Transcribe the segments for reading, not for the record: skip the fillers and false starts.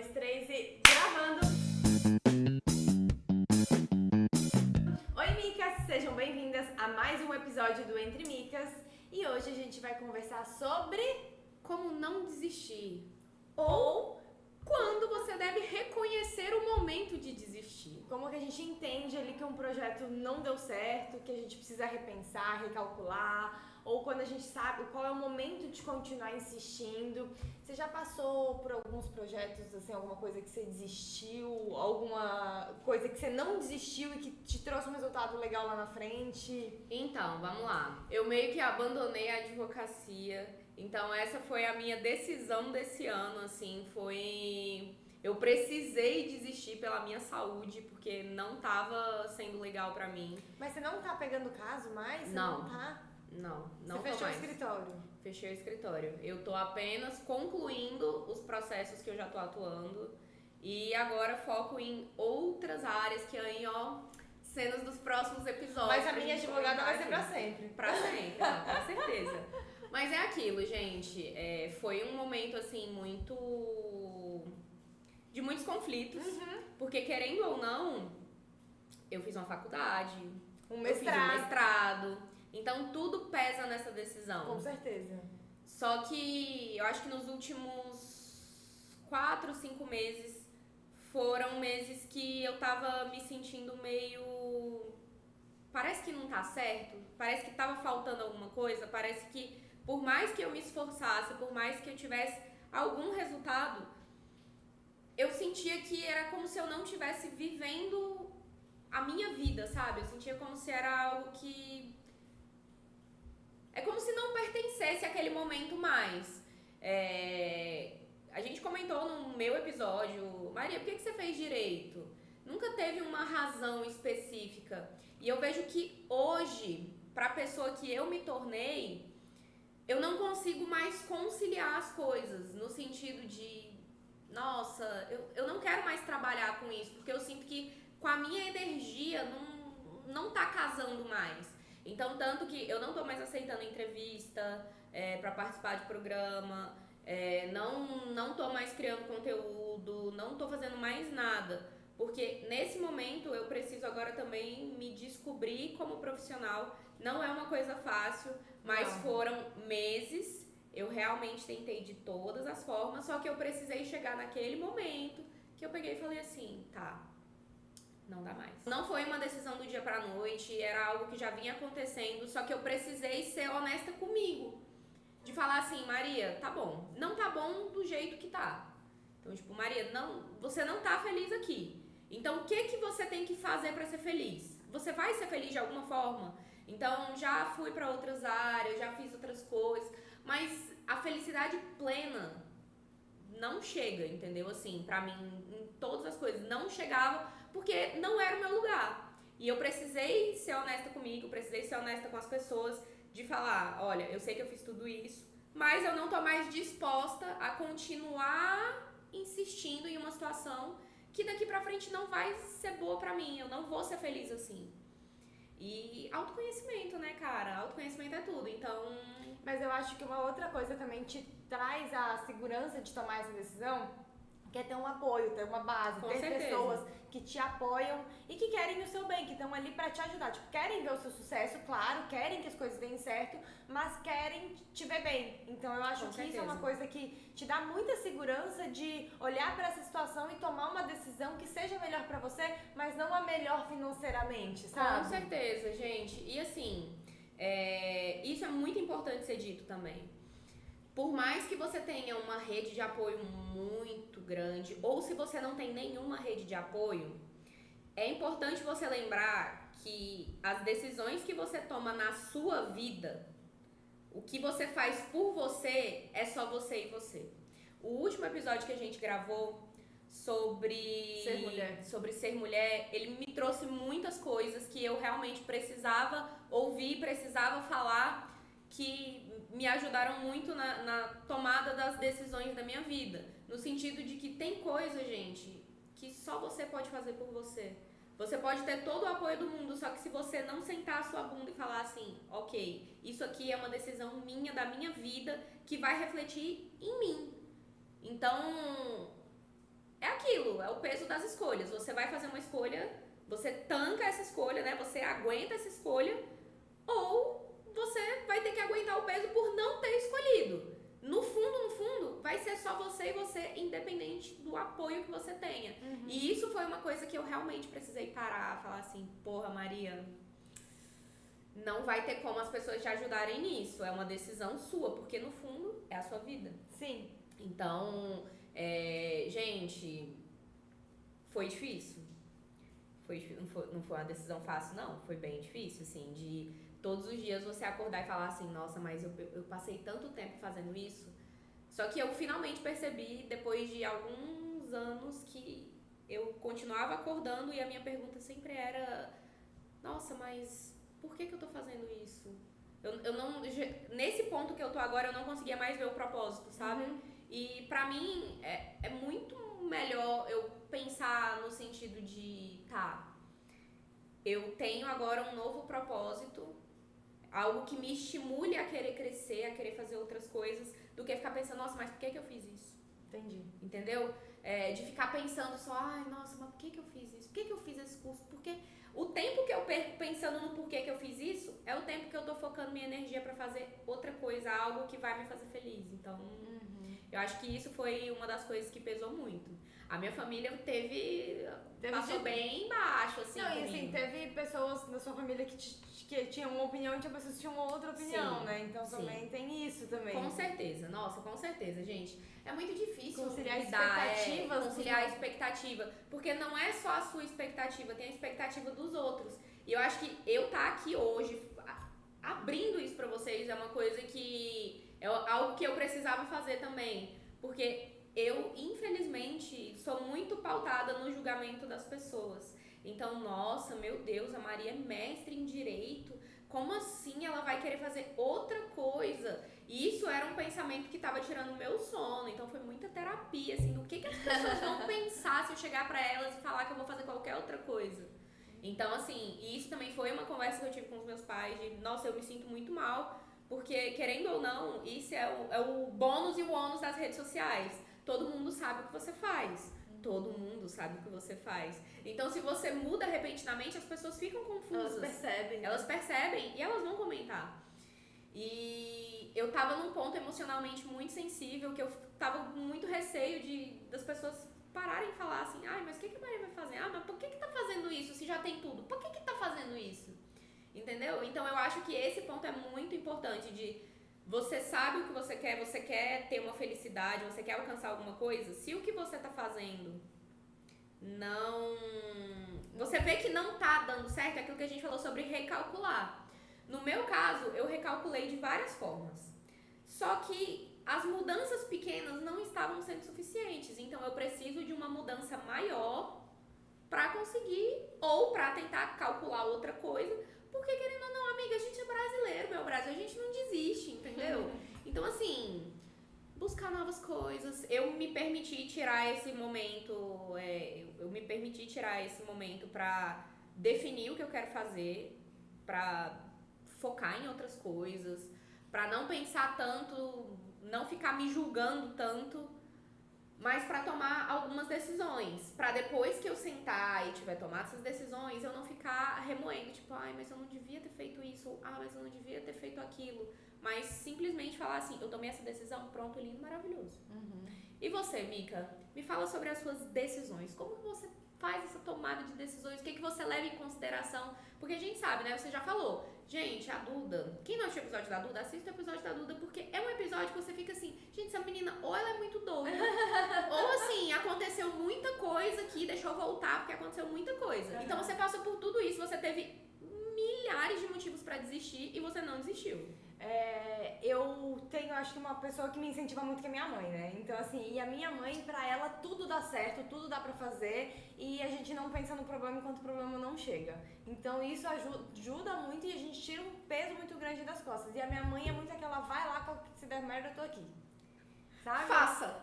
dois, três e gravando! Oi, micas! Sejam bem-vindas a mais um episódio do Entre Micas. E hoje a gente vai conversar sobre como não desistir. ou Quando você deve reconhecer o momento de desistir. como que a gente entende ali que um projeto não deu certo, que a gente precisa repensar, recalcular, ou quando a gente sabe qual é o momento de continuar insistindo. Você já passou por alguns projetos, assim, alguma coisa que você desistiu, alguma coisa que você não desistiu e que te trouxe um resultado legal lá na frente? Então, vamos lá. Eu meio que abandonei a advocacia. Então, essa foi a minha decisão desse ano, assim, eu precisei desistir pela minha saúde, porque não tava sendo legal pra mim. Mas você não tá pegando caso mais? Você Não. não tá? Não Você tô fechou mais. o escritório? Fechei o escritório. Eu tô apenas concluindo os processos que eu já tô atuando. E agora foco em outras áreas que aí, ó, cenas dos próximos episódios. Mas a minha advogada vai ser pra sempre. Pra sempre, não, com certeza. Mas é aquilo, gente. Foi um momento, assim, de muitos conflitos. Porque, querendo ou não, eu fiz uma faculdade. Um Eu fiz um mestrado. mestrado. Então, tudo pesa nessa decisão. Com certeza. Só que eu acho que nos últimos 4, 5 meses foram meses que eu tava me sentindo meio... Parece que não tá certo, parece que tava faltando alguma coisa, parece que por mais que eu me esforçasse, por mais que eu tivesse algum resultado, eu sentia que era como se eu não estivesse vivendo a minha vida, sabe? Eu sentia como se era algo que... É como se não pertencesse àquele momento mais. A gente comentou no meu episódio, Maria, por que você fez direito? Nunca teve uma razão específica. E eu vejo que hoje, pra pessoa que eu me tornei, eu não consigo mais conciliar as coisas, no sentido de, nossa, eu não quero mais trabalhar com isso, porque eu sinto que com a minha não tá casando mais. Então, tanto que eu não tô mais aceitando entrevista pra participar de programa, não tô mais criando conteúdo, não tô fazendo mais nada. Porque nesse momento eu preciso agora também me descobrir como profissional. Não é uma coisa fácil, mas foram meses. Eu realmente tentei de todas as formas, só que eu precisei chegar naquele momento que eu peguei e falei assim, tá, não dá mais. Não foi uma decisão do dia pra noite, era algo que já vinha acontecendo, só que eu precisei ser honesta comigo. De falar assim, Maria, tá bom, não tá bom do jeito que tá. Então, tipo, Maria, você não tá feliz aqui. Então, o que você tem que fazer pra ser feliz? Você vai ser feliz de alguma forma? Então, já fui pra outras áreas, já fiz outras coisas, mas a felicidade plena não chega, entendeu? Assim, pra mim, em todas as coisas, não chegava porque não era o meu lugar. E eu precisei ser honesta comigo, precisei ser honesta com as pessoas, de falar, olha, eu sei que eu fiz tudo isso, mas eu não tô mais disposta a continuar insistindo em uma situação que daqui pra frente não vai ser boa pra mim, eu não vou ser feliz assim. E autoconhecimento, né, cara? Autoconhecimento é tudo, então... Mas eu acho que uma outra coisa também te traz a segurança de tomar essa decisão, que é ter um apoio, ter uma base, Com ter certeza. pessoas que te apoiam e que querem o seu bem, que estão ali pra te ajudar. Tipo, querem ver o seu sucesso, claro, querem que as coisas deem certo, mas querem te ver bem. Então eu acho que isso é uma coisa que te dá muita segurança de olhar pra essa situação e tomar uma decisão que seja melhor pra você, mas não a melhor financeiramente, sabe? Com certeza, gente. E assim, isso é muito importante ser dito também. Por mais que você tenha uma rede de apoio muito grande, ou se você não tem nenhuma rede de apoio, é importante você lembrar que as decisões que você toma na sua vida, o que você faz por você, é só você e você. O último episódio que a gente gravou sobre ser mulher, ele me trouxe muitas coisas que eu realmente precisava ouvir, precisava falar, que me ajudaram muito na tomada das decisões da minha vida. No sentido de que tem coisa, gente, que só você pode fazer por você. Você pode ter todo o apoio do mundo, só que se você não sentar a sua bunda e falar assim, ok, isso aqui é uma decisão minha, da minha vida, que vai refletir em mim. Então, o peso das escolhas. Você vai fazer uma escolha, você tanca essa escolha, né? Você aguenta essa escolha, ou você vai ter que aguentar o peso por não ter escolhido. No fundo, vai ser só você e você, independente do apoio que você tenha. E isso foi uma coisa que eu realmente precisei parar, falar assim, porra, Maria, não vai ter como as pessoas te ajudarem nisso. É uma decisão sua, porque no fundo é a sua vida. Sim. Então, gente, foi difícil. Não foi uma decisão fácil, não. Foi bem difícil, assim, de todos os dias você acordar e falar assim, nossa, mas eu passei tanto tempo fazendo isso. Só que eu finalmente percebi, depois de alguns anos, que eu continuava acordando e a minha pergunta sempre era, nossa, mas por que eu tô fazendo isso? Eu não, nesse ponto que eu tô agora, eu não conseguia mais ver o propósito, sabe? E pra mim, é muito melhor eu pensar no sentido de, eu tenho agora um novo propósito, algo que me estimule a querer crescer, a querer fazer outras coisas, do que ficar pensando, nossa, mas por que eu fiz isso? Entendi. Entendeu? De ficar pensando só, ai, nossa, mas por que eu fiz isso? Por que eu fiz esse curso? Porque o tempo que eu perco pensando no porquê que eu fiz isso, é o tempo que eu tô focando minha energia pra fazer outra coisa, algo que vai me fazer feliz. Então, eu acho que isso foi uma das coisas que pesou muito. A minha família passou bem baixo, assim. Não, e assim, teve pessoas da sua família que tinham uma opinião e tinha pessoas que tinham outra opinião, sim, né? Então também tem isso também. Com certeza, nossa, com certeza, gente. É muito difícil conciliar expectativas. Conciliar a dos... expectativa. Porque não é só a sua expectativa, tem a expectativa dos outros. E eu acho que eu tá aqui hoje, abrindo isso pra vocês, é uma coisa que é algo que eu precisava fazer também. Porque eu, infelizmente, sou muito pautada no julgamento das pessoas. Então, nossa, meu Deus, a Maria é mestre em direito. Como assim ela vai querer fazer outra coisa? E isso era um pensamento que estava tirando o meu sono. Então, foi muita terapia, assim, do que as pessoas vão pensar se eu chegar pra elas e falar que eu vou fazer qualquer outra coisa. Então, assim, isso também foi uma conversa que eu tive com os meus pais de, nossa, eu me sinto muito mal. Porque, querendo ou não, isso é o bônus e o ônus das redes sociais. Todo mundo sabe o que você faz. Todo mundo sabe o que você faz. Então, se você muda repentinamente, as pessoas ficam confusas. Elas percebem e elas vão comentar. E eu tava num ponto emocionalmente muito sensível, que eu tava com muito receio das pessoas pararem e falar assim, ai, mas o que a Maria vai fazer? Ah, mas por que tá fazendo isso se já tem tudo? Por que tá fazendo isso? Entendeu? Então, eu acho que esse ponto é muito importante de... Você sabe o que você quer ter uma felicidade, você quer alcançar alguma coisa, se o que você tá fazendo não... Você vê que não tá dando certo, é aquilo que a gente falou sobre recalcular. No meu caso, eu recalculei de várias formas. Só que as mudanças pequenas não estavam sendo suficientes, então eu preciso de uma mudança maior pra conseguir, ou pra tentar calcular outra coisa. Porque, querendo ou não, amiga, a gente é brasileiro, meu Brasil, a gente não desiste, entendeu? Então, assim, buscar novas coisas. Eu me permiti tirar esse momento, pra definir o que eu quero fazer, pra focar em outras coisas, pra não pensar tanto, não ficar me julgando tanto, mas pra tomar algumas decisões, pra depois que eu sentar e tiver tomado essas decisões, eu não ficar remoendo, tipo, ai, mas eu não devia ter feito isso, ou, mas eu não devia ter feito aquilo, mas simplesmente falar assim, eu tomei essa decisão, pronto, lindo, maravilhoso. E você, Mica, me fala sobre as suas decisões, como você faz essa tomada de decisões, o que você leva em consideração, porque a gente sabe, né, você já falou, gente, a Duda, quem não assistiu o episódio da Duda, assista o episódio da Duda, porque é um episódio que você fica assim, gente, essa menina, ou ela é muito doida, ou assim, aconteceu muita coisa aqui, deixa eu voltar, porque aconteceu muita coisa. Então você passou por tudo isso, você teve milhares de motivos pra desistir e você não desistiu. Eu tenho, acho que uma pessoa que me incentiva muito, que é minha mãe, né? Então, assim, e a minha mãe, pra ela, tudo dá certo, tudo dá pra fazer e a gente não pensa no problema enquanto o problema não chega. Então, isso ajuda muito e a gente tira um peso muito grande das costas. E a minha mãe é muito aquela, vai lá, se der merda, eu tô aqui. Sabe? Faça!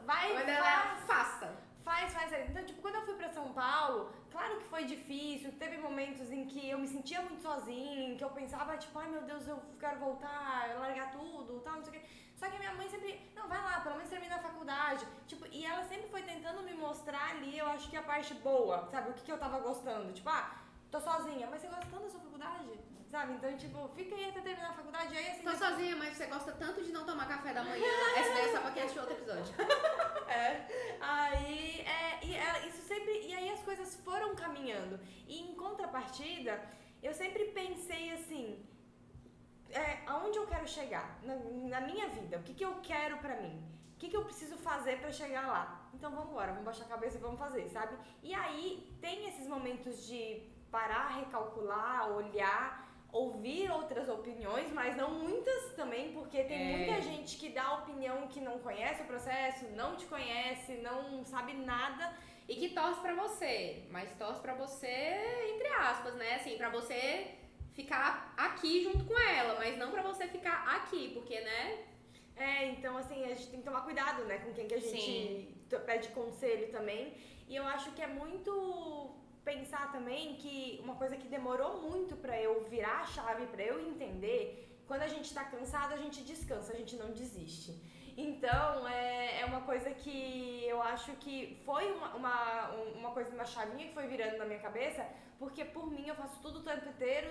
Faça! Faz. Então, tipo, quando eu fui pra São Paulo, claro que foi difícil, teve momentos em que eu me sentia muito sozinha, em que eu pensava, tipo, ai meu Deus, eu quero voltar, largar tudo, tal, não sei o quê. Só que a minha mãe sempre, não, vai lá, pelo menos termina a faculdade. Tipo, e ela sempre foi tentando me mostrar ali, eu acho que a parte boa, sabe? O que eu tava gostando. Tipo, tô sozinha, mas você gosta tanto da sua faculdade? Sabe? Então, tipo, fica aí até terminar a faculdade. Aí, assim, Tô sozinha, mas você gosta tanto de não tomar café da manhã. Essa daí é só pra quem assistiu outro episódio. Isso sempre. E aí as coisas foram caminhando. E em contrapartida, eu sempre pensei assim. Aonde eu quero chegar na minha vida, o que eu quero pra mim, o que eu preciso fazer pra chegar lá. Então vamos embora, vamos baixar a cabeça e vamos fazer, sabe? E aí tem esses momentos de parar, recalcular, olhar, ouvir outras opiniões, mas não muitas também, porque tem muita gente que dá opinião que não conhece o processo, não te conhece, não sabe nada. E que torce pra você, mas torce pra você, entre aspas, né? Assim, pra você ficar aqui junto com ela, mas não pra você ficar aqui, porque, né? Então assim, a gente tem que tomar cuidado, né, com quem que a gente pede conselho também. E eu acho que é muito pensar também que uma coisa que demorou muito pra eu virar a chave, pra eu entender, quando a gente tá cansado, a gente descansa, a gente não desiste. Então, é uma coisa que eu acho que foi uma coisa, uma chavinha que foi virando na minha cabeça, porque por mim eu faço tudo o tempo inteiro,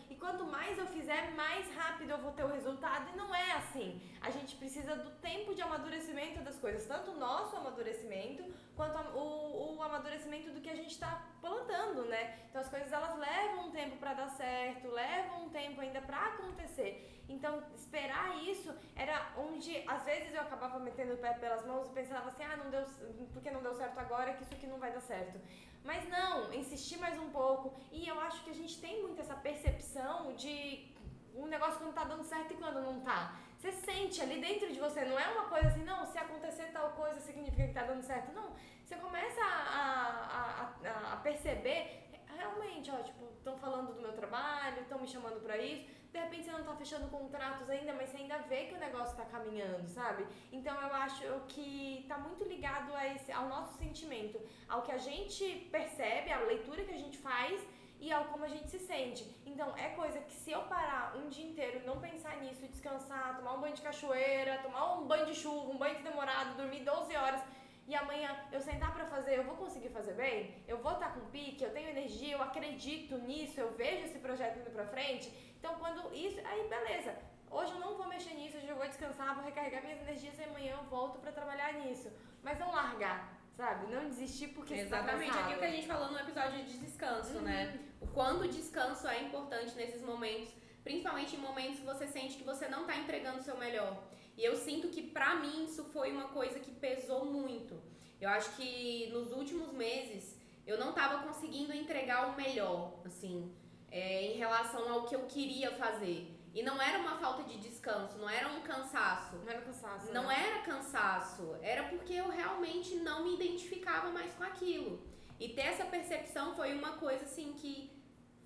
e quanto mais eu fizer, mais rápido eu vou ter o resultado, e não é assim. A gente precisa do tempo de amadurecimento das coisas, tanto o nosso amadurecimento, quanto o amadurecimento do que a gente tá plantando, né? Então as coisas, elas levam um tempo pra dar certo, levam um tempo ainda pra acontecer. Então, esperar isso era onde, às vezes, eu acabava metendo o pé pelas mãos e pensava assim, não deu, porque não deu certo agora, que isso aqui não vai dar certo. Mas não, insistir mais um pouco. E eu acho que a gente tem muito essa percepção de um negócio quando tá dando certo e quando não tá. Você sente ali dentro de você, não é uma coisa assim, não, se acontecer tal coisa significa que tá dando certo. Não, você começa a perceber, realmente, tipo, estão falando do meu trabalho, estão me chamando pra isso. De repente você não tá fechando contratos ainda, mas você ainda vê que o negócio tá caminhando, sabe? Então eu acho que tá muito ligado ao nosso sentimento, ao que a gente percebe, à leitura que a gente faz e ao como a gente se sente. Então é coisa que se eu parar um dia inteiro e não pensar nisso, descansar, tomar um banho de cachoeira, tomar um banho de chuva, um banho demorado, dormir 12 horas... E amanhã eu sentar pra fazer, eu vou conseguir fazer bem? Eu vou estar com pique, eu tenho energia, eu acredito nisso, eu vejo esse projeto indo pra frente. Então quando isso, aí beleza. Hoje eu não vou mexer nisso, hoje eu vou descansar, vou recarregar minhas energias e amanhã eu volto pra trabalhar nisso. Mas não largar, sabe? Não desistir porque exatamente você tá aquilo que a gente falou no episódio de descanso, né? O quanto o descanso é importante nesses momentos, principalmente em momentos que você sente que você não tá entregando o seu melhor. E eu sinto que pra mim isso foi uma coisa que pesou muito. Eu acho que nos últimos meses eu não tava conseguindo entregar o melhor, assim, em relação ao que eu queria fazer. E não era uma falta de descanso, não era um cansaço. Não era cansaço. Não era cansaço, era porque eu realmente não me identificava mais com aquilo. E ter essa percepção foi uma coisa assim que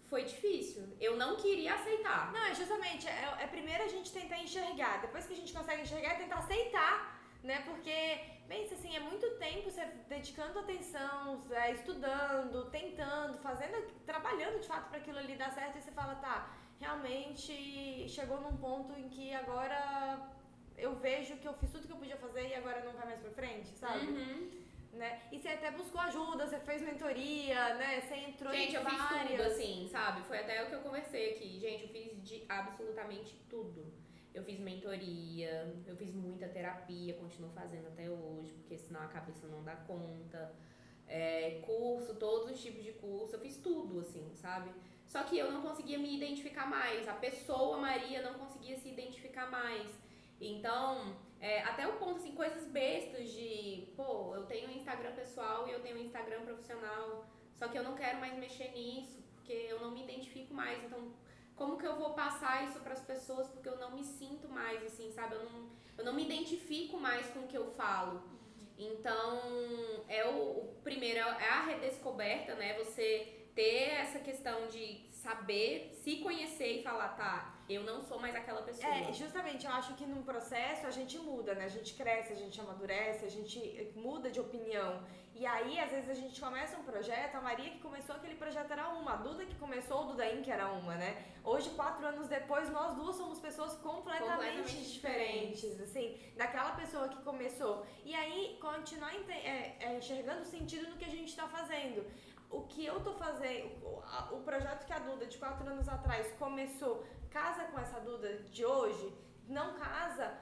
foi difícil. Eu não queria aceitar. Não, justamente, primeiro a gente tentar enxergar, depois que a gente consegue enxergar, é tentar aceitar, né? Porque, pensa assim, é muito tempo você dedicando atenção, estudando, tentando, trabalhando de fato para aquilo ali dar certo, e você fala, tá, realmente chegou num ponto em que agora eu vejo que eu fiz tudo que eu podia fazer e agora não vai mais pra frente, sabe? Né? E você até buscou ajuda, você fez mentoria, né? Você entrou em várias... Gente, eu fiz tudo, assim, sabe? Foi até o que eu conversei aqui. Gente, eu fiz de absolutamente tudo. Eu fiz mentoria, eu fiz muita terapia, continuo fazendo até hoje, porque senão a cabeça não dá conta. Curso, todos os tipos de curso, eu fiz tudo, assim, sabe? Só que eu não conseguia me identificar mais. A pessoa Maria não conseguia se identificar mais. Então... até o ponto, assim, coisas bestas de, eu tenho um Instagram pessoal e eu tenho um Instagram profissional, só que eu não quero mais mexer nisso, porque eu não me identifico mais, então como que eu vou passar isso pras pessoas, porque eu não me sinto mais, assim, sabe, eu não me identifico mais com o que eu falo. Então, o primeiro é a redescoberta, né, você ter essa questão de saber, se conhecer e falar, tá, eu não sou mais aquela pessoa. Justamente, eu acho que num processo a gente muda, né? A gente cresce, a gente amadurece, a gente muda de opinião. E aí, às vezes, a gente começa um projeto, a Maria que começou aquele projeto era uma, a Duda que começou, o Duda Inc. era uma, né? Hoje, 4 anos depois, nós duas somos pessoas completamente diferentes, assim, daquela pessoa que começou. E aí, continuar enxergando sentido no que a gente tá fazendo. O que eu tô fazendo, o projeto que a Duda de 4 anos atrás começou, casa com essa Duda de hoje? Não casa,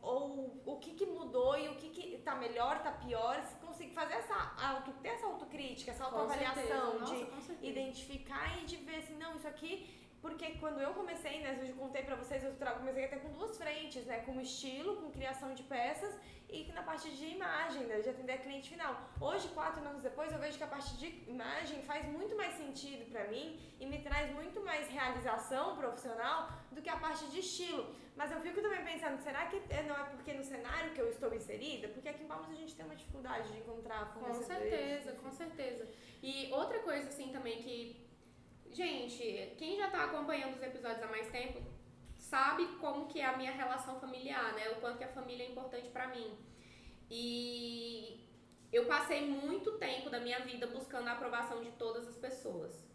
ou o que mudou e o que tá melhor, tá pior, se conseguir fazer ter essa autocrítica, essa autoavaliação de identificar e de ver assim, não, isso aqui, porque quando eu comecei, né, eu já contei pra vocês, eu comecei até com 2 frentes, né, com estilo, com criação de peças e na parte de imagem, né, de atender a cliente final. Hoje, 4 anos depois, eu vejo que a parte de imagem faz muito mais sentido pra mim e me traz muito mais realização profissional do que a parte de estilo. Mas eu fico também pensando, será que não é porque no cenário que eu estou inserida? Porque aqui em Palmas a gente tem uma dificuldade de encontrar fornecedores. Com certeza. E outra coisa, assim, também que... Gente, quem já tá acompanhando os episódios há mais tempo sabe como que é a minha relação familiar, né? O quanto que a família é importante pra mim. E eu passei muito tempo da minha vida buscando a aprovação de todas as pessoas.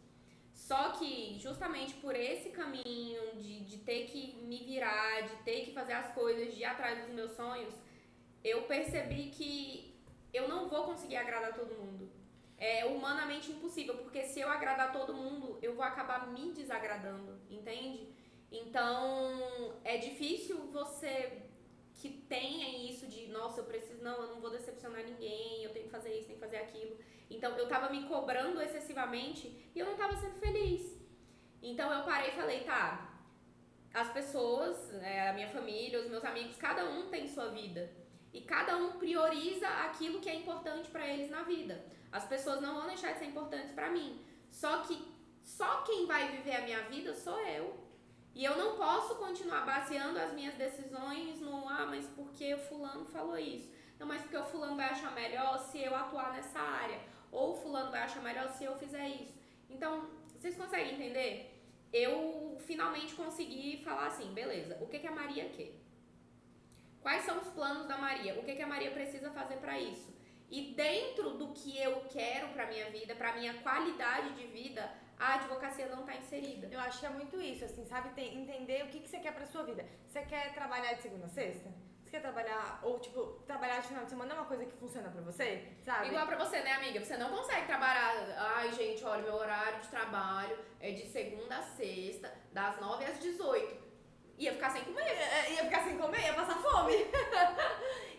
Só que, justamente por esse caminho de ter que me virar, de ter que fazer as coisas, de ir atrás dos meus sonhos, eu percebi que eu não vou conseguir agradar todo mundo. É humanamente impossível, porque se eu agradar todo mundo, eu vou acabar me desagradando, entende? Então, é difícil você que tenha isso de, nossa, eu não vou decepcionar ninguém, eu tenho que fazer isso, tenho que fazer aquilo. Então, eu tava me cobrando excessivamente e eu não tava sendo feliz. Então, eu parei e falei, tá, as pessoas, a minha família, os meus amigos, cada um tem sua vida. E cada um prioriza aquilo que é importante pra eles na vida. As pessoas não vão deixar de ser importantes pra mim. Só que só quem vai viver a minha vida sou eu. E eu não posso continuar baseando as minhas decisões no, mas porque o fulano falou isso. Não, mas porque o fulano vai achar melhor se eu atuar nessa área. Ou o fulano vai achar melhor se eu fizer isso. Então, vocês conseguem entender? Eu finalmente consegui falar assim, beleza, o que a Maria quer? Quais são os planos da Maria? O que a Maria precisa fazer pra isso? E dentro do que eu quero pra minha vida, pra minha qualidade de vida, a advocacia não tá inserida. Eu acho que é muito isso, assim, sabe? Entender o que você quer pra sua vida. Você quer trabalhar de segunda a sexta? Você quer trabalhar, ou tipo, trabalhar de final de semana é uma coisa que funciona pra você, sabe? Igual pra você, né, amiga? Você não consegue trabalhar, ai, gente, olha, meu horário de trabalho é de segunda a sexta, das 9 às 18. Ia ficar sem comer. Ia passar fome.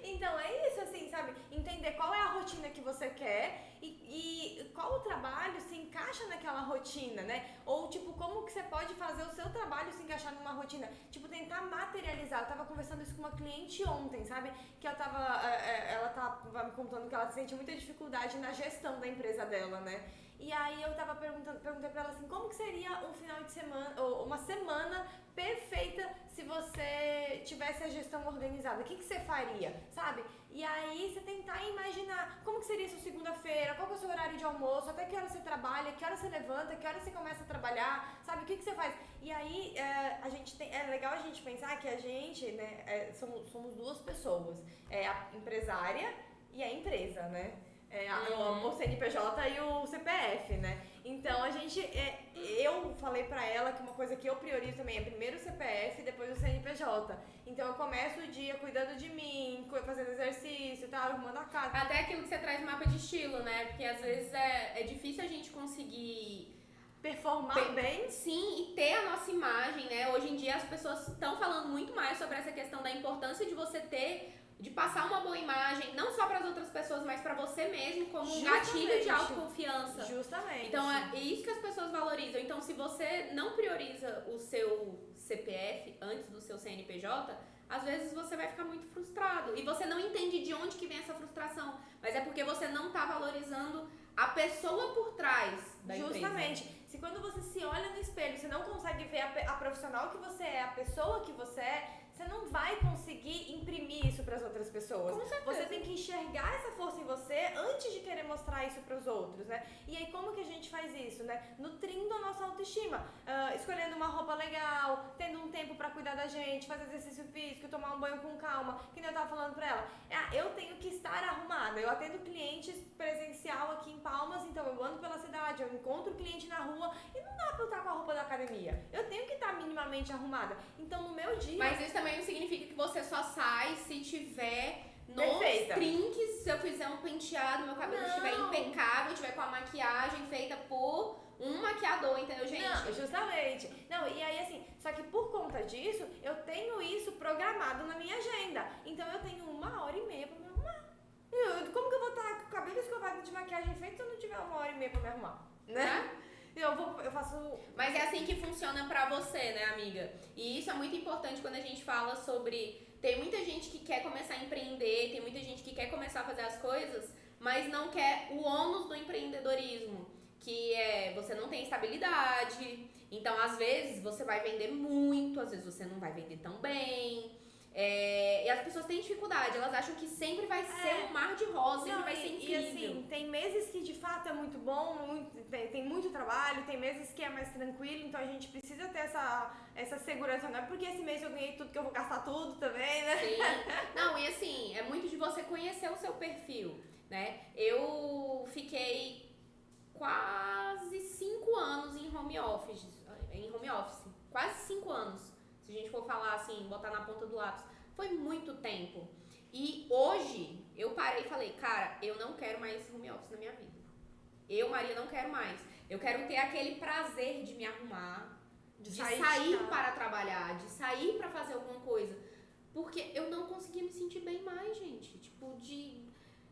Então é isso, assim, sabe? Entender qual é a rotina que você quer e qual o trabalho se encaixa naquela rotina, né? Ou, tipo, como que você pode fazer o seu trabalho se encaixar numa rotina? Tipo, tentar materializar. Eu tava conversando isso com uma cliente ontem, sabe? Que ela tava me contando que ela sente muita dificuldade na gestão da empresa dela, né? E aí eu tava perguntei pra ela assim, como que seria um final de semana, ou uma semana perfeita se você tivesse a gestão organizada? O que você faria, sabe? E aí você tentar imaginar como que seria sua segunda-feira, qual que é o seu horário de almoço, até que hora você trabalha, que hora você levanta, que hora você começa a trabalhar, sabe? O que você faz? E aí é legal a gente pensar que a gente, né, somos 2 pessoas, a empresária e a empresa, né? O CNPJ e o CPF, né? Então eu falei pra ela que uma coisa que eu priorizo também é primeiro o CPF e depois o CNPJ. Então eu começo o dia cuidando de mim, fazendo exercício, arrumando a casa. Até aquilo que você traz mapa de estilo, né? Porque às vezes é difícil a gente conseguir performar bem. Sim, e ter a nossa imagem, né? Hoje em dia as pessoas estão falando muito mais sobre essa questão da importância de você de passar uma boa imagem, não só para as outras pessoas, mas para você mesmo, como um gatilho de autoconfiança. Justamente. Então é isso que as pessoas valorizam. Então, se você não prioriza o seu CPF antes do seu CNPJ, às vezes você vai ficar muito frustrado. E você não entende de onde que vem essa frustração. Mas é porque você não está valorizando a pessoa por trás da empresa. Justamente. Se quando você se olha no espelho, você não consegue ver a profissional que você é, a pessoa que você é, você não vai conseguir imprimir isso para as outras pessoas. Com certeza. Você tem que enxergar essa força em você antes de querer mostrar mostrar isso pros outros, né? E aí como que a gente faz isso, né? Nutrindo a nossa autoestima, escolhendo uma roupa legal, tendo um tempo pra cuidar da gente, fazer exercício físico, tomar um banho com calma, que nem eu tava falando pra ela. Eu tenho que estar arrumada, eu atendo clientes presencial aqui em Palmas, então eu ando pela cidade, eu encontro o cliente na rua e não dá pra eu estar com a roupa da academia. Eu tenho que estar minimamente arrumada. Então no meu dia... Mas isso também não significa que você só sai se tiver nos Perfeita. trinques, se eu fizer um penteado, meu cabelo estiver impecável, estiver com a maquiagem feita por um maquiador, entendeu, gente? Não, justamente. Não, e aí assim, só que por conta disso, eu tenho isso programado na minha agenda. Então eu tenho 1h30 pra me arrumar. Como que eu vou estar com o cabelo escovado de maquiagem feito se eu não tiver 1h30 pra me arrumar? Né? Eu faço... Mas é assim que funciona pra você, né, amiga? E isso é muito importante quando a gente fala sobre... Tem muita gente que quer começar a empreender, tem muita gente que quer começar a fazer as coisas, mas não quer o ônus do empreendedorismo, que é você não tem estabilidade, então às vezes você vai vender muito, às vezes você não vai vender tão bem. E as pessoas têm dificuldade, elas acham que sempre vai ser um mar de rosa, sempre vai ser incrível. E assim, tem meses que de fato é muito bom, tem muito trabalho, tem meses que é mais tranquilo, então a gente precisa ter essa segurança, não é porque esse mês eu ganhei tudo que eu vou gastar tudo também, né? Sim. Não, e assim, é muito de você conhecer o seu perfil, né? Eu fiquei quase 5 anos em home office, quase 5 anos. Se a gente for falar assim, botar na ponta do lápis, foi muito tempo. E hoje, eu parei e falei, cara, eu não quero mais home office na minha vida. Eu, Maria, não quero mais. Eu quero ter aquele prazer de me arrumar, de sair para trabalhar, de sair para fazer alguma coisa. Porque eu não conseguia me sentir bem mais, gente. Tipo,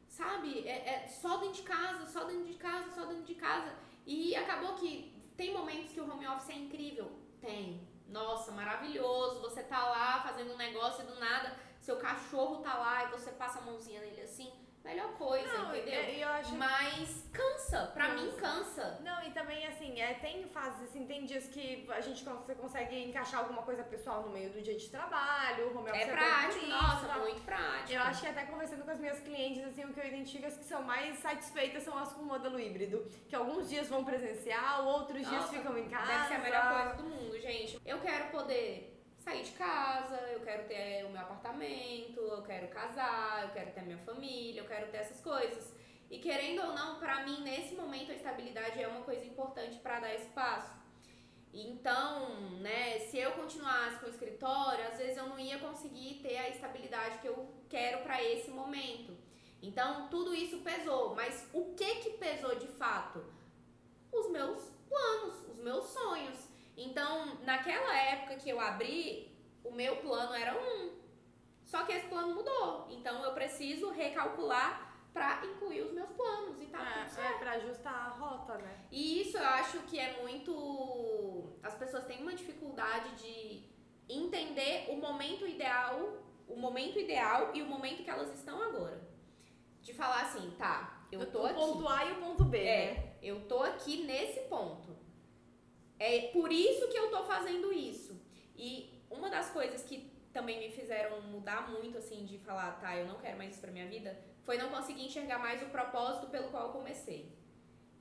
sabe, só dentro de casa, só dentro de casa, só dentro de casa. E acabou que tem momentos que o home office é incrível. Tem. Nossa, maravilhoso, você tá lá fazendo um negócio e do nada seu cachorro tá lá e você passa a mãozinha nele assim, melhor coisa, entendeu? Eu acho... Mas cansa, pra mim cansa. Não, e também assim, tem fases assim, tem dias que você consegue encaixar alguma coisa pessoal no meio do dia de trabalho, o home office é prático, nossa, muito prático. Eu acho que até conversando com as minhas clientes, assim, o que eu identifico as que são mais satisfeitas são as com modelo híbrido, que alguns dias vão presencial, outros dias ficam em casa. Deve ser a melhor coisa do mundo, gente. Eu quero poder sair de casa, eu quero ter o meu apartamento, eu quero casar, eu quero ter a minha família, eu quero ter essas coisas. E querendo ou não, pra mim, nesse momento, a estabilidade é uma coisa importante pra dar esse passo. Então, né, se eu continuasse com o escritório, às vezes eu não ia conseguir ter a estabilidade que eu quero pra esse momento. Então, tudo isso pesou. Mas o que pesou de fato? Os meus planos, os meus sonhos. Então, naquela época que eu abri, o meu plano era só que esse plano mudou. Então, eu preciso recalcular pra incluir os meus planos e tá tudo certo. Pra ajustar a rota, né? E isso eu acho que é muito... As pessoas têm uma dificuldade de entender o momento ideal e o momento que elas estão agora. De falar assim, tá, eu tô aqui. O ponto A e o ponto B, né? Eu tô aqui nesse ponto. É por isso que eu tô fazendo isso. E uma das coisas que também me fizeram mudar muito, assim, de falar, tá, eu não quero mais isso pra minha vida, foi não conseguir enxergar mais o propósito pelo qual eu comecei.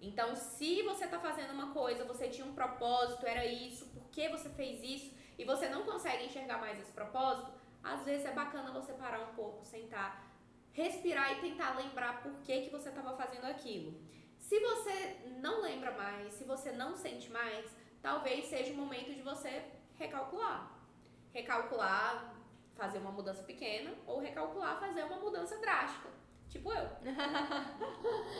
Então, se você tá fazendo uma coisa, você tinha um propósito, era isso, por que você fez isso, e você não consegue enxergar mais esse propósito, às vezes é bacana você parar um pouco, sentar, respirar e tentar lembrar por que você tava fazendo aquilo. Se você não lembra mais, se você não sente mais, talvez seja o momento de você recalcular. Recalcular, fazer uma mudança pequena, ou recalcular, fazer uma mudança drástica. Tipo eu.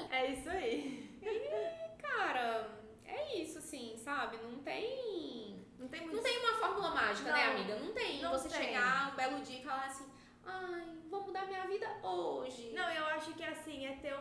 É isso aí. E, cara, é isso, assim, sabe? Não tem uma fórmula mágica, né, amiga? Não tem. Você chegar um belo dia e falar assim, ai, vou mudar minha vida hoje. Não, eu acho que assim, é ter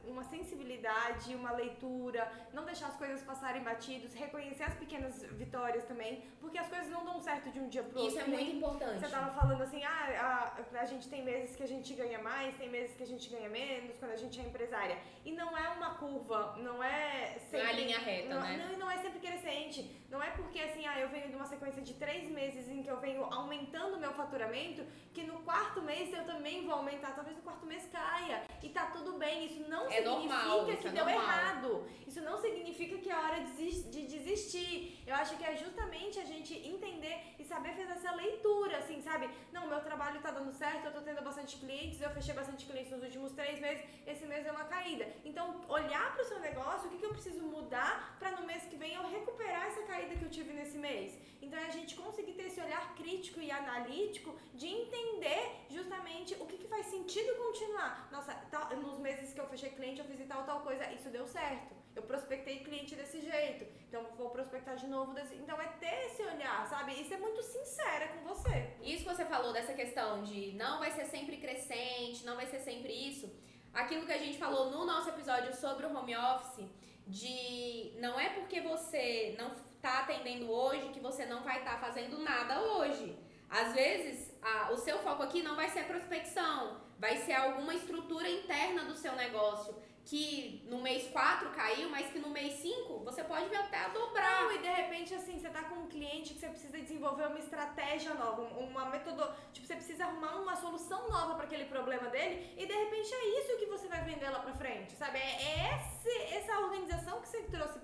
uma sensibilidade, uma leitura, não deixar as coisas passarem batidos, reconhecer as pequenas vitórias também, porque as coisas não dão certo de um dia pro outro. Isso é muito importante. Você tava falando assim, a gente tem meses que a gente ganha mais, tem meses que a gente ganha menos, quando a gente é empresária. E não é uma curva, não é sempre... Não é a linha reta, né? Não é sempre crescente. Não é porque assim, eu venho de uma sequência de 3 meses em que eu venho aumentando o meu faturamento, que no quarto mês eu também vou aumentar, talvez no quarto mês caia. E tá tudo bem, isso não significa que deu errado. Isso não significa que é hora de desistir. Eu acho que é justamente a gente entender e saber fazer essa leitura, assim, sabe? Não, meu trabalho tá dando certo, eu tô tendo bastante clientes, eu fechei bastante clientes nos últimos 3 meses, esse mês deu uma caída. Então, olhar pro seu negócio, o que eu preciso mudar pra no mês que vem eu recuperar essa caída que eu tive nesse mês. Então, é a gente conseguir ter esse olhar crítico e analítico de entender justamente o que faz sentido continuar. Nossa, nos meses que eu fechei cliente, eu fiz tal coisa, isso deu certo. Eu prospectei cliente desse jeito, então vou prospectar de novo desse... Então é ter esse olhar, sabe? E ser muito sincera com você. Isso que você falou dessa questão de não vai ser sempre crescente, não vai ser sempre isso. Aquilo que a gente falou no nosso episódio sobre o home office, de não é porque você não tá atendendo hoje que você não vai estar fazendo nada hoje. Às vezes, o seu foco aqui não vai ser prospecção, vai ser alguma estrutura interna do seu negócio, que no mês 4 caiu, mas que no mês 5 você pode ver até a dobrar. Não, e de repente, assim, você tá com um cliente que você precisa desenvolver uma estratégia nova, uma metodologia, tipo, você precisa arrumar uma solução nova para aquele problema dele, e de repente é isso que você vai vender lá pra frente, sabe? Essa organização que você trouxe,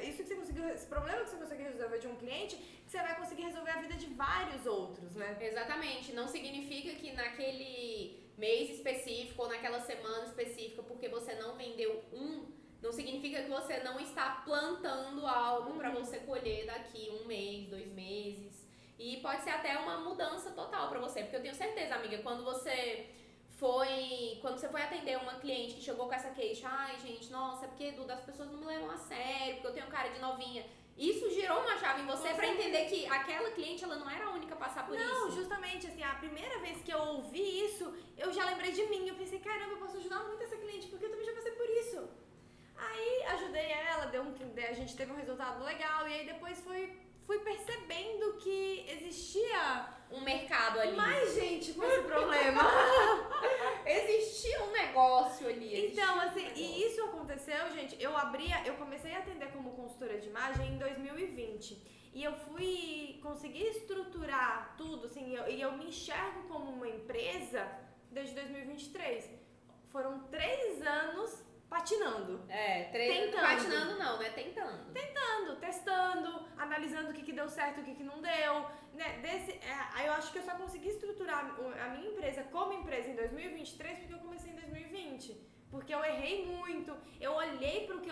isso que você conseguiu, esse problema que você conseguiu resolver de um cliente, que você vai conseguir resolver a vida de vários outros, né? Exatamente, não significa que naquele mês específico ou naquela semana específica, porque você não vendeu não significa que você não está plantando algo para você colher daqui 1 mês, 2 meses. E pode ser até uma mudança total para você, porque eu tenho certeza, amiga, quando você foi atender uma cliente que chegou com essa queixa, ai gente, nossa, é porque Duda, as pessoas não me levam a sério, porque eu tenho cara de novinha. Isso girou uma chave em você pra entender que aquela cliente, ela não era a única a passar por isso. Não, justamente, assim, a primeira vez que eu ouvi isso, eu já lembrei de mim. Eu pensei, caramba, eu posso ajudar muito essa cliente, porque eu também já passei por isso. Aí, ajudei ela, a gente teve um resultado legal, e aí depois fui percebendo que existia um mercado ali. Mais gente com esse problema. Existia um negócio ali. Então, assim, e isso aconteceu, gente, eu comecei a atender como consultora de imagem em 2020. E eu conseguir estruturar tudo, assim, e eu me enxergo como uma empresa desde 2023. Foram 3 anos patinando. Tentando. Patinando não, né? Tentando. Testando, analisando o que deu certo, o que não deu. Né? Eu acho que eu só consegui estruturar a minha empresa como empresa em 2023 porque eu comecei em 2020. Porque eu errei muito, eu olhei pro que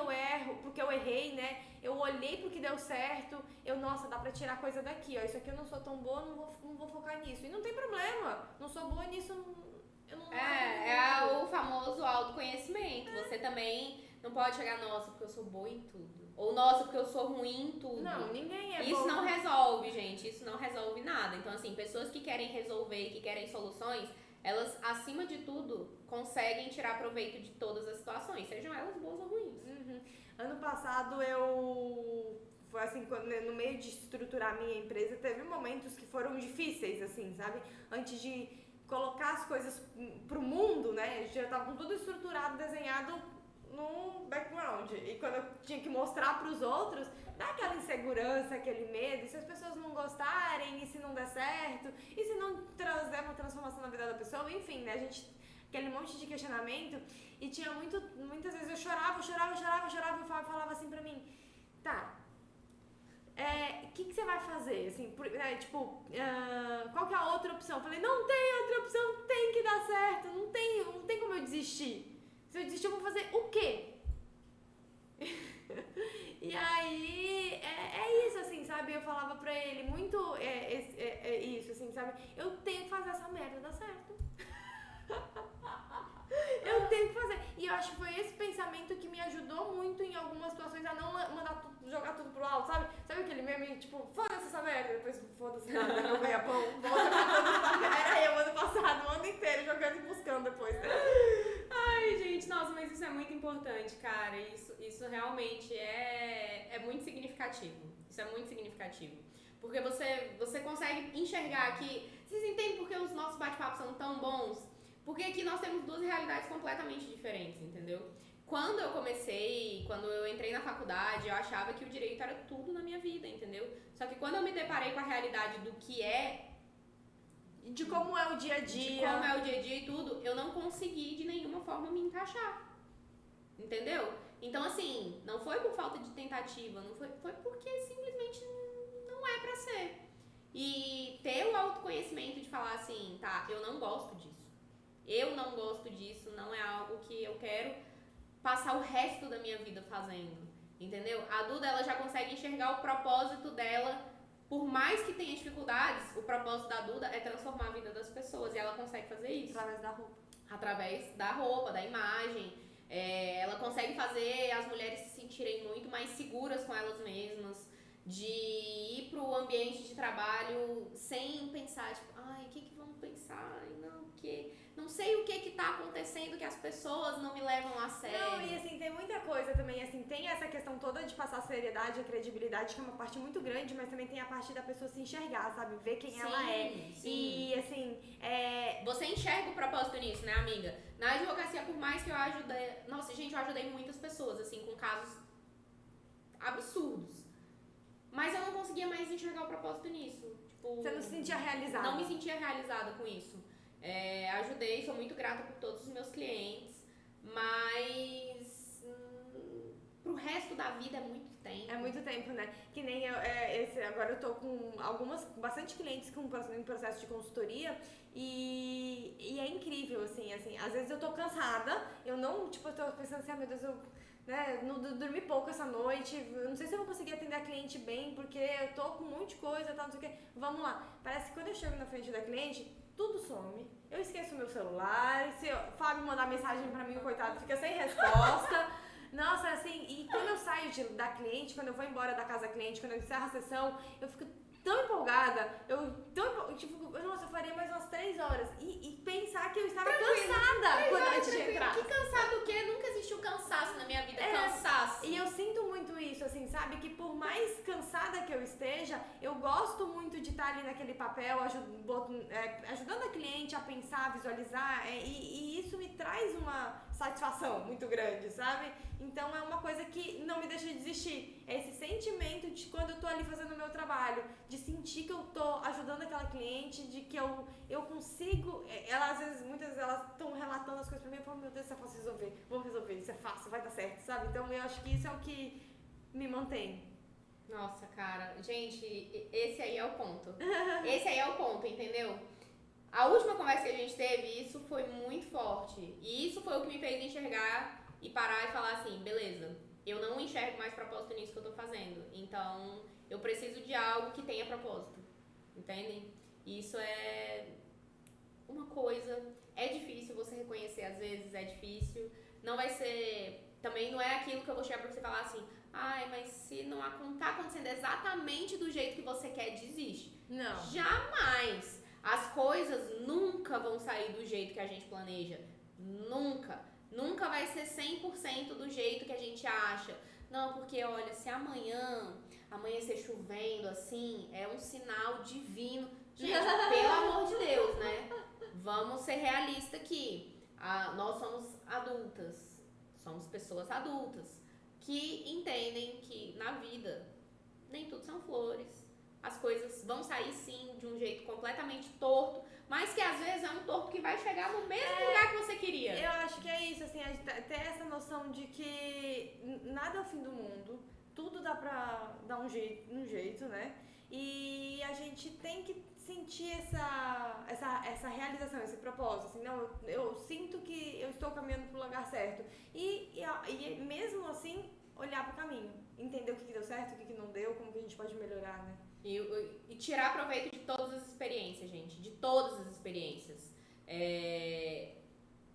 eu errei, né? Eu olhei pro que deu certo, nossa, dá pra tirar coisa daqui, ó. Isso aqui eu não sou tão boa, não vou focar nisso. E não tem problema, não sou boa nisso, eu não o famoso autoconhecimento. Você também não pode chegar, nossa, porque eu sou boa em tudo. Ou, nossa, porque eu sou ruim em tudo. Não, ninguém é Isso não resolve, gente. Isso não resolve nada. Então, assim, pessoas que querem resolver, que querem soluções, elas, acima de tudo, conseguem tirar proveito de todas as situações, sejam elas boas ou ruins. Ano passado, foi assim, no meio de estruturar a minha empresa, teve momentos que foram difíceis, assim, sabe? Antes de colocar as coisas pro mundo, né? Já tava com tudo estruturado, desenhado no background. E quando eu tinha que mostrar pros outros, dá aquela insegurança, aquele medo. E se as pessoas não gostarem, e se não der certo, e se não trazer uma transformação na vida da pessoa, enfim, né? Aquele monte de questionamento. E tinha muitas vezes eu chorava, e o Fábio falava assim pra mim, tá, o que você vai fazer? Assim, qual que é a outra opção? Eu falei, não tem outra opção, tem que dar certo, não tem como eu desistir. Se eu desistir, eu vou fazer o quê? E aí, é isso, assim, sabe? Eu falava pra ele muito isso, assim, sabe? Eu tenho que fazer essa merda dar certo. Eu tenho que fazer. E eu acho que foi esse pensamento que me ajudou muito em algumas situações a não jogar tudo pro alto, sabe? Sabe aquele meme, tipo, foda-se essa merda, depois foda-se nada, meu ganha-pão, vou jogar tudo. Era eu ano passado, o ano inteiro, jogando e buscando depois. Ai, gente, nossa, mas isso é importante, cara. Isso realmente é muito significativo. Isso é muito significativo. Porque você consegue enxergar que... Vocês entendem por que os nossos bate-papos são tão bons? Porque aqui nós temos duas realidades completamente diferentes, entendeu? Quando eu entrei na faculdade, eu achava que o direito era tudo na minha vida, entendeu? Só que quando eu me deparei com a realidade do que é... De como é o dia a dia. De como é o dia a dia e tudo, eu não consegui de nenhuma forma me encaixar. Entendeu? Então, assim, não foi por falta de tentativa, não foi porque simplesmente não é pra ser. E ter o autoconhecimento de falar assim, tá, eu não gosto disso. Eu não gosto disso, não é algo que eu quero passar o resto da minha vida fazendo. Entendeu? A Duda, ela já consegue enxergar o propósito dela. Por mais que tenha dificuldades, o propósito da Duda é transformar a vida das pessoas. E ela consegue fazer isso. Através da roupa. Através da roupa, da imagem. Ela consegue fazer as mulheres se sentirem muito mais seguras com elas mesmas. De ir pro ambiente de trabalho sem pensar, tipo, ai, o que vão pensar? Não, porque não sei o que tá acontecendo que as pessoas não me levam a sério. Não, e assim, tem muita coisa também, assim, tem essa questão toda de passar a seriedade, a credibilidade, que é uma parte muito grande, mas também tem a parte da pessoa se enxergar, sabe? Ver quem ela é. Sim. E assim, Você enxerga o propósito nisso, né, amiga? Na advocacia, por mais que eu ajudei... Nossa, gente, eu ajudei muitas pessoas, assim, com casos absurdos. Mas eu não conseguia mais enxergar o propósito nisso. Tipo, você não se sentia realizada? Não me sentia realizada com isso. Ajudei, sou muito grata por todos os meus clientes, mas pro resto da vida é muito tempo. É muito tempo, né? Que nem eu, agora eu tô com bastante clientes em processo de consultoria e é incrível, assim, às vezes eu tô cansada, eu não, tipo, eu tô pensando assim, meu Deus, eu não dormi pouco essa noite, eu não sei se eu vou conseguir atender a cliente bem, porque eu tô com um monte de coisa, tal, não sei o que. Vamos lá. Parece que quando eu chego na frente da cliente, tudo some. Eu esqueço o meu celular, se o Fábio mandar mensagem pra mim, o coitado fica sem resposta. Nossa, assim, e quando eu saio da cliente, quando eu vou embora da casa da cliente, quando eu encerro a sessão, eu fico tão empolgada, nossa, eu faria mais umas 3 horas. E pensar que eu estava cansada antes de entrar. Que cansado o quê? Nunca existiu cansaço na minha vida, cansaço. E eu sinto muito isso, assim, sabe? Que por mais cansada que eu esteja, eu gosto muito de estar ali naquele papel, ajudando a cliente a pensar, a visualizar, e isso me traz uma satisfação muito grande, sabe? Então é uma coisa que não me deixa desistir. É esse sentimento de quando eu tô ali fazendo o meu trabalho, de sentir que eu tô ajudando aquela cliente, de que eu consigo. Muitas vezes elas estão relatando as coisas pra mim e falam, meu Deus, isso é fácil resolver, vamos resolver, isso é fácil, vai dar certo, sabe? Então eu acho que isso é o que me mantém. Nossa, cara, gente, esse aí é o ponto. Esse aí é o ponto, entendeu? A última conversa que a gente teve, isso foi muito forte. E isso foi o que me fez enxergar e parar e falar assim, beleza, eu não enxergo mais propósito nisso que eu tô fazendo. Então, eu preciso de algo que tenha propósito. Entendem? Isso é uma coisa... É difícil você reconhecer, às vezes, é difícil. Não vai ser... Também não é aquilo que eu vou chegar pra você falar assim, ai, mas se não tá acontecendo exatamente do jeito que você quer, desiste. Não. Jamais. As coisas nunca vão sair do jeito que a gente planeja. Nunca. Nunca vai ser 100% do jeito que a gente acha. Não, porque olha, se amanhã amanhecer chovendo assim, é um sinal divino. Gente, pelo amor de Deus, né? Vamos ser realistas aqui. Nós somos adultas. Somos pessoas adultas que entendem que na vida nem tudo são flores. As coisas vão sair sim de um jeito completamente torto, mas que às vezes é um torto que vai chegar no mesmo lugar que você queria. Eu acho que é isso, assim, a gente ter essa noção de que nada é o fim do mundo, tudo dá pra dar um jeito, né? E a gente tem que sentir essa realização, esse propósito, assim, não, eu sinto que eu estou caminhando pro lugar certo. E mesmo assim, olhar pro caminho, entender o que deu certo, o que não deu, como que a gente pode melhorar, né? E tirar proveito de todas as experiências, gente. De todas as experiências.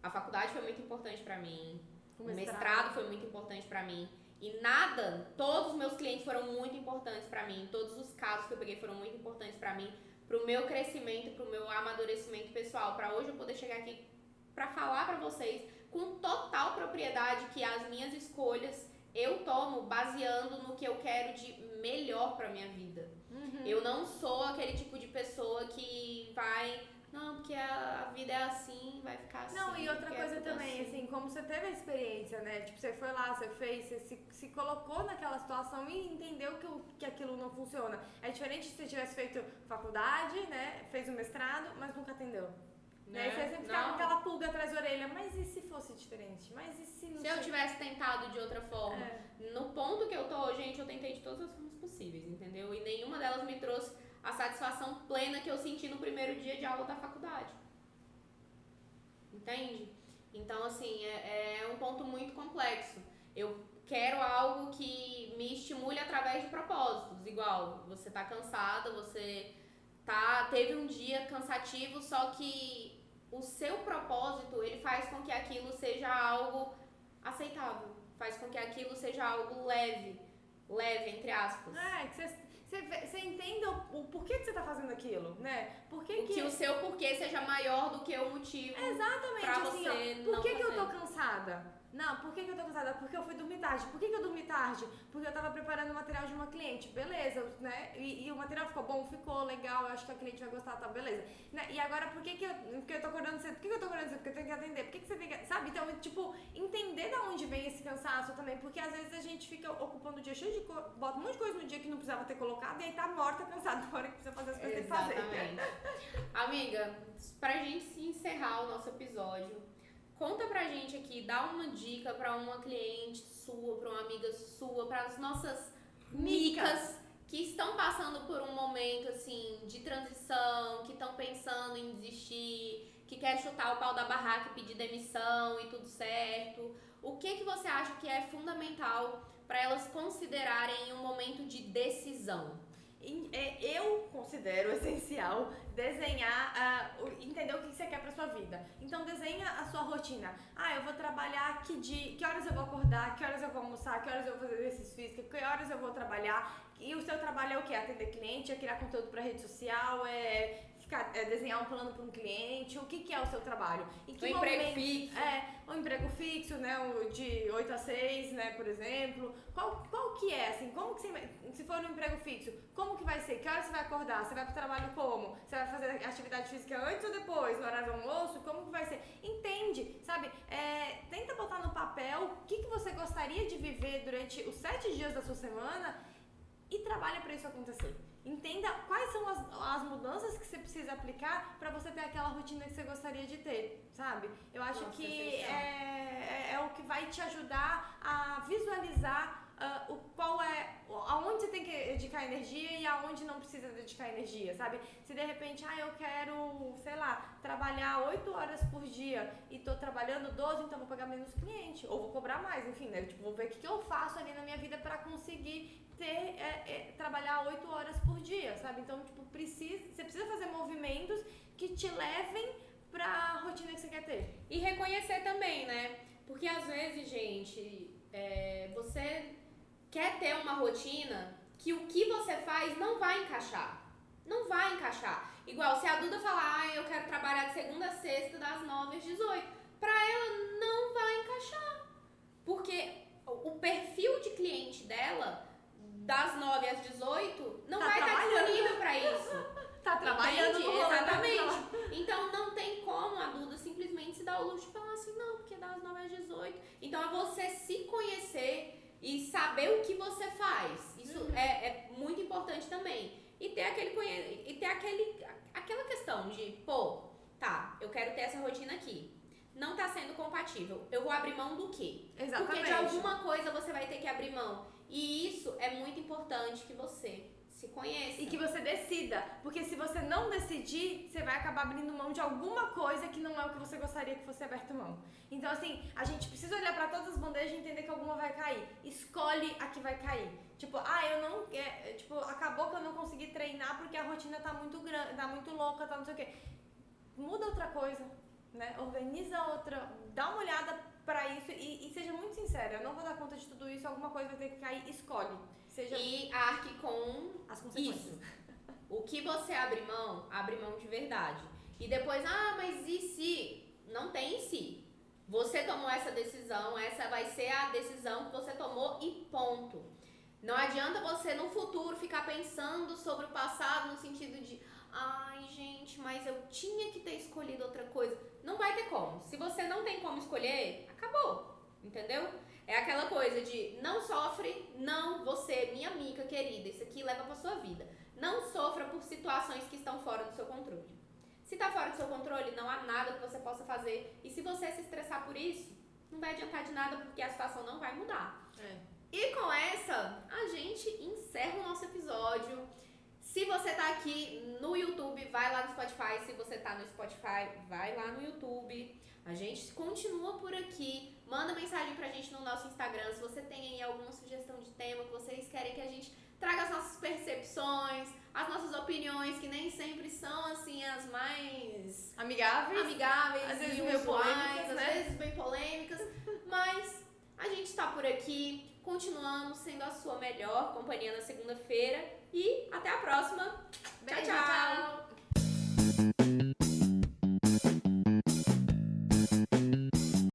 A faculdade foi muito importante pra mim. O mestrado foi muito importante pra mim. E todos os meus clientes foram muito importantes pra mim. Todos os casos que eu peguei foram muito importantes pra mim. Pro meu crescimento, pro meu amadurecimento pessoal. Pra hoje eu poder chegar aqui pra falar pra vocês. com total propriedade que as minhas escolhas eu tomo baseando no que eu quero de melhor pra minha vida. Eu não sou aquele tipo de pessoa que vai... Não, porque a vida é assim, vai ficar assim. Não, e outra coisa também, assim, como você teve a experiência, né? Tipo, você foi lá, você fez, você se colocou naquela situação e entendeu que aquilo não funciona. É diferente se você tivesse feito faculdade, né? Fez um mestrado, mas nunca atendeu. Né? Você sempre ficava com aquela pulga atrás da orelha. Mas e se fosse diferente? Mas e se não Se eu tivesse tentado de outra forma? No ponto que eu tô, gente, eu tentei de todas as formas possíveis, entendeu? E nenhuma delas me trouxe a satisfação plena que eu senti no primeiro dia de aula da faculdade. Entende? Então, assim, é um ponto muito complexo. Eu quero algo que me estimule através de propósitos. Igual, você tá cansada, você teve um dia cansativo, só que o seu propósito, ele faz com que aquilo seja algo aceitável. Faz com que aquilo seja algo leve, entre aspas. Você entenda o porquê que você tá fazendo aquilo, né? Que o seu porquê seja maior do que o motivo. Exatamente, pra assim, você ó, por que não eu tô fazer. cansada? Não, por que eu tô cansada? Porque eu fui dormir tarde. Por que eu dormi tarde? Porque eu tava preparando o material de uma cliente. Beleza, né? E o material ficou bom? Ficou legal, eu acho que a cliente vai gostar, tá? Beleza. Né? E agora, porque eu tô acordando cedo? Por que eu tô acordando cedo? Porque eu tenho que atender. Por que você tem que... Sabe? Então, tipo, entender de onde vem esse cansaço também. Porque às vezes a gente fica ocupando o dia cheio de coisa, bota um monte de coisa no dia que não precisava ter colocado e aí tá morta, cansada na hora que precisa fazer as coisas que tem que fazer. Exatamente. Amiga, pra gente se encerrar o nosso episódio, conta pra gente aqui, dá uma dica pra uma cliente sua, pra uma amiga sua, para as nossas micas que estão passando por um momento assim de transição, que estão pensando em desistir, que quer chutar o pau da barraca e pedir demissão e tudo certo. O que você acha que é fundamental para elas considerarem em um momento de decisão? Eu considero essencial desenhar, entender o que você quer pra sua vida. Então desenha a sua rotina. Eu vou trabalhar que horas eu vou acordar, que horas eu vou almoçar, que horas eu vou fazer exercício físico, que horas eu vou trabalhar. E o seu trabalho é o quê? Atender cliente, é criar conteúdo pra rede social, desenhar um plano para um cliente. O que é o seu trabalho? Emprego fixo. Um emprego fixo, né? De 8 a 6, né? Por exemplo. Qual que é, assim? Como que se for um emprego fixo, como que vai ser? Que hora você vai acordar? Você vai pro trabalho como? Você vai fazer atividade física antes ou depois? No horário do almoço? Como que vai ser? Entende, sabe? Tenta botar no papel o que você gostaria de viver durante os 7 dias da sua semana e trabalha para isso acontecer. Entenda quais são as mudanças que você precisa aplicar para você ter aquela rotina que você gostaria de ter, sabe? Eu acho que é o que vai te ajudar a visualizar aonde você tem que dedicar energia e aonde não precisa dedicar energia, sabe? Se de repente, eu quero, sei lá, trabalhar 8 horas por dia e tô trabalhando 12, então vou pagar menos cliente, ou vou cobrar mais, enfim, né? Tipo, vou ver o que eu faço ali na minha vida para conseguir trabalhar 8 horas por dia, sabe? Então, tipo, você precisa fazer movimentos que te levem pra rotina que você quer ter. E reconhecer também, né? Porque às vezes, gente, você quer ter uma rotina que o que você faz não vai encaixar. Não vai encaixar. Igual, se a Duda falar, eu quero trabalhar de segunda a sexta, das 9 às 18, pra ela não vai encaixar. Porque o perfil de cliente dela, das 9 às 18, não vai estar disponível pra isso. Tá trabalhando. Exatamente. Então não tem como a Duda simplesmente se dar o luxo de falar assim, não, porque das 9 às 18. Então é você se conhecer e saber o que você faz. Isso é muito importante também. E ter aquela questão de, eu quero ter essa rotina aqui. Não tá sendo compatível. Eu vou abrir mão do quê? Exatamente. Porque de alguma coisa você vai ter que abrir mão. E isso é muito importante que você se conheça. E que você decida. Porque se você não decidir, você vai acabar abrindo mão de alguma coisa que não é o que você gostaria que fosse aberto mão. Então, assim, a gente precisa olhar pra todas as bandejas e entender que alguma vai cair. Escolhe a que vai cair. Tipo, acabou que eu não consegui treinar porque a rotina tá muito grande, tá muito louca, tá não sei o quê. Muda outra coisa, né? Organiza outra, dá uma olhada pra isso e seja muito sincera. Eu não vou dar conta de tudo isso, alguma coisa vai ter que cair, escolhe. E arque com as consequências. Isso. O que você abre mão de verdade. E depois, mas e se? Não tem e se. Você tomou essa decisão, essa vai ser a decisão que você tomou e ponto. Não adianta você no futuro ficar pensando sobre o passado no sentido de ai, gente, mas eu tinha que ter escolhido outra coisa. Não vai ter como. Se você não tem como escolher, acabou. Entendeu? É aquela coisa de não sofre, não, você, minha amiga querida, isso aqui leva pra sua vida. Não sofra por situações que estão fora do seu controle. Se tá fora do seu controle, não há nada que você possa fazer. E se você se estressar por isso, não vai adiantar de nada porque a situação não vai mudar. E com essa, a gente encerra o nosso episódio. Se você tá aqui no YouTube, vai lá no Spotify. Se você tá no Spotify, vai lá no YouTube. A gente continua por aqui. Manda mensagem pra gente no nosso Instagram. Se você tem aí alguma sugestão de tema que vocês querem que a gente traga as nossas percepções, as nossas opiniões, que nem sempre são assim as mais amigáveis, às vezes meio polêmicas, às vezes bem polêmicas, mas a gente tá por aqui, continuamos sendo a sua melhor companhia na segunda-feira e até a próxima.